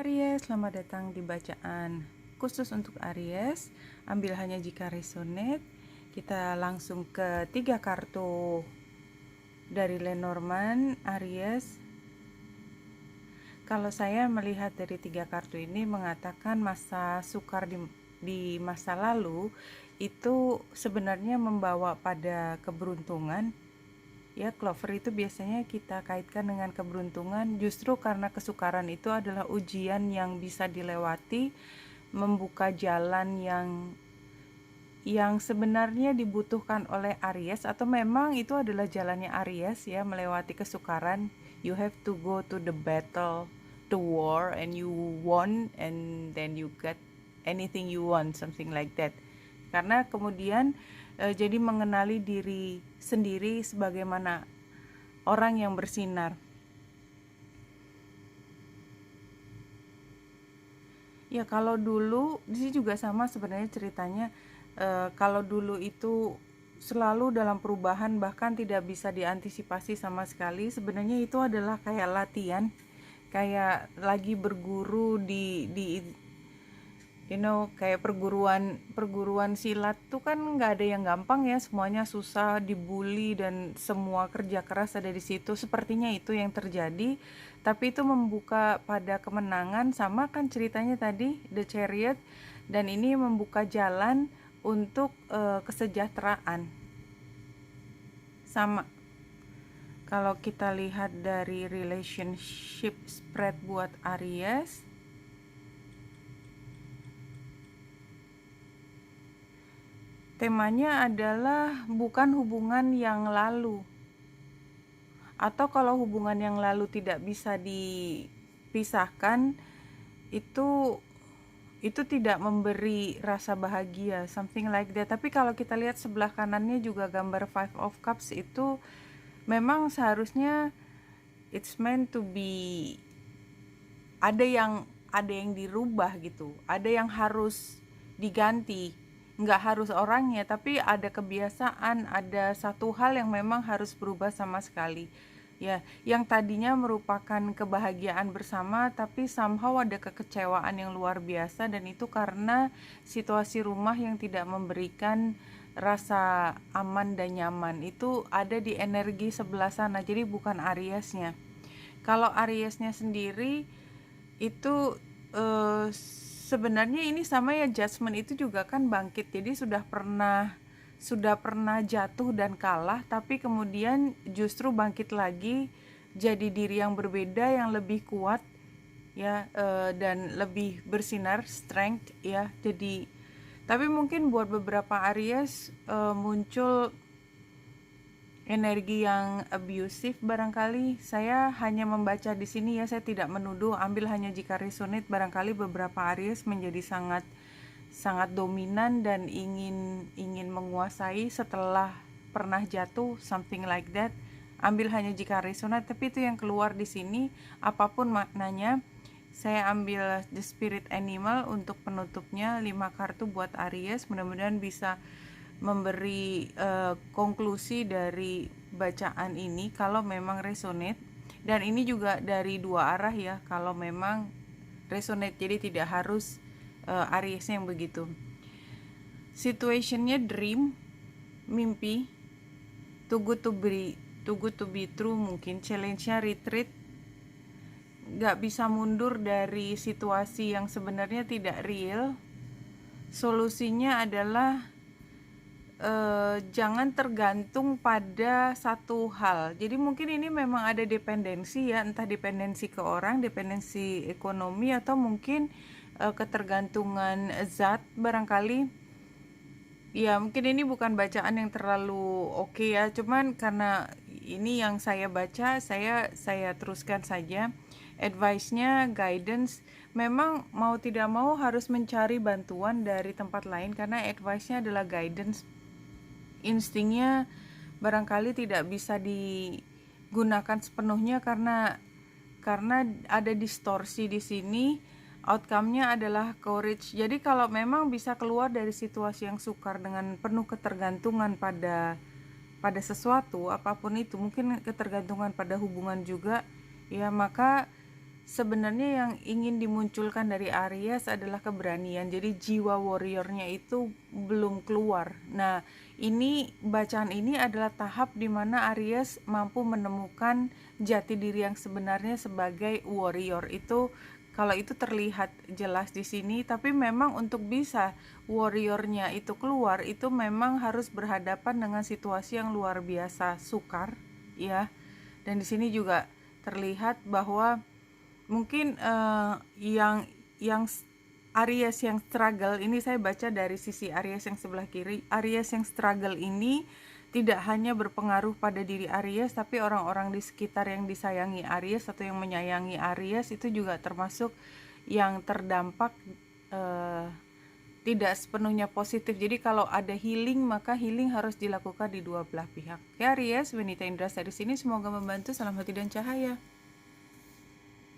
Aries, selamat datang di bacaan khusus untuk Aries. Ambil hanya jika resonate. Kita langsung ke 3 kartu dari Lenormand, Aries. Kalau saya melihat dari 3 kartu ini mengatakan masa sukar di masa lalu itu sebenarnya membawa pada keberuntungan. Ya, clover itu biasanya kita kaitkan dengan keberuntungan justru karena kesukaran itu adalah ujian yang bisa dilewati, membuka jalan yang sebenarnya dibutuhkan oleh Aries atau memang itu adalah jalannya Aries ya, melewati kesukaran. You have to go to the battle, to war, and you won, and then you get anything you want, something like that. Karena kemudian jadi mengenali diri sendiri sebagaimana orang yang bersinar. Ya kalau dulu di sini juga sama sebenarnya ceritanya. Kalau dulu itu selalu dalam perubahan bahkan tidak bisa diantisipasi sama sekali. Sebenarnya itu adalah kayak latihan, kayak lagi berguru di kayak perguruan silat tuh kan nggak ada yang gampang ya, semuanya susah, dibully dan semua kerja keras ada di situ. Sepertinya itu yang terjadi, tapi itu membuka pada kemenangan. Sama kan ceritanya tadi The Chariot, dan ini membuka jalan untuk kesejahteraan. Sama kalau kita lihat dari relationship spread buat Aries, temanya adalah bukan hubungan yang lalu. Atau kalau hubungan yang lalu tidak bisa dipisahkan, itu tidak memberi rasa bahagia, something like that. Tapi kalau kita lihat sebelah kanannya juga gambar Five of Cups, itu memang seharusnya it's meant to be, ada yang dirubah gitu, ada yang harus diganti. Nggak harus orangnya, tapi ada kebiasaan, ada satu hal yang memang harus berubah sama sekali. Ya, yang tadinya merupakan kebahagiaan bersama, tapi somehow ada kekecewaan yang luar biasa, dan itu karena situasi rumah yang tidak memberikan rasa aman dan nyaman. Itu ada di energi sebelah sana, jadi bukan Ariesnya. Kalau Ariesnya sendiri itu sebenarnya ini sama ya, Judgment itu juga kan bangkit. Jadi sudah pernah jatuh dan kalah, tapi kemudian justru bangkit lagi jadi diri yang berbeda, yang lebih kuat ya, dan lebih bersinar, strength ya. Jadi tapi mungkin buat beberapa Aries muncul energi yang abusive barangkali. Saya hanya membaca di sini ya, saya tidak menuduh, ambil hanya jika resonate. Barangkali beberapa Aries menjadi sangat dominan dan ingin menguasai setelah pernah jatuh, something like that. Ambil hanya jika resonate, tapi itu yang keluar di sini apapun maknanya. Saya ambil The Spirit Animal untuk penutupnya, 5 kartu buat Aries. Mudah-mudahan bisa memberi konklusi dari bacaan ini kalau memang resonate, dan ini juga dari dua arah ya kalau memang resonate, jadi tidak harus Ariesnya yang begitu. Situationnya dream, mimpi, too good to be true, mungkin challenge-nya retreat, nggak bisa mundur dari situasi yang sebenarnya tidak real. Solusinya adalah jangan tergantung pada satu hal. Jadi mungkin ini memang ada dependensi ya, entah dependensi ke orang, dependensi ekonomi, atau mungkin ketergantungan zat barangkali. Ya mungkin ini bukan bacaan yang terlalu oke ya, cuman karena ini yang saya baca, saya teruskan saja. Advice-nya, guidance, memang mau tidak mau harus mencari bantuan dari tempat lain karena advice-nya adalah guidance. Instingnya barangkali tidak bisa digunakan sepenuhnya karena ada distorsi di sini. Outcome-nya adalah courage. Jadi kalau memang bisa keluar dari situasi yang sukar dengan penuh ketergantungan pada sesuatu apapun itu, mungkin ketergantungan pada hubungan juga ya, maka sebenarnya yang ingin dimunculkan dari Aries adalah keberanian. Jadi jiwa warriornya itu belum keluar. Nah, ini bacaan ini adalah tahap di mana Aries mampu menemukan jati diri yang sebenarnya sebagai warrior. Itu kalau itu terlihat jelas di sini, tapi memang untuk bisa warriornya itu keluar, itu memang harus berhadapan dengan situasi yang luar biasa sukar, ya. Dan di sini juga terlihat bahwa mungkin yang Aries yang struggle ini, saya baca dari sisi Aries yang sebelah kiri. Aries yang struggle ini tidak hanya berpengaruh pada diri Aries, tapi orang-orang di sekitar yang disayangi Aries atau yang menyayangi Aries itu juga termasuk yang terdampak tidak sepenuhnya positif. Jadi kalau ada healing, maka healing harus dilakukan di dua belah pihak. Ya Aries, Benita Indra dari sini, semoga membantu. Salam hati dan cahaya.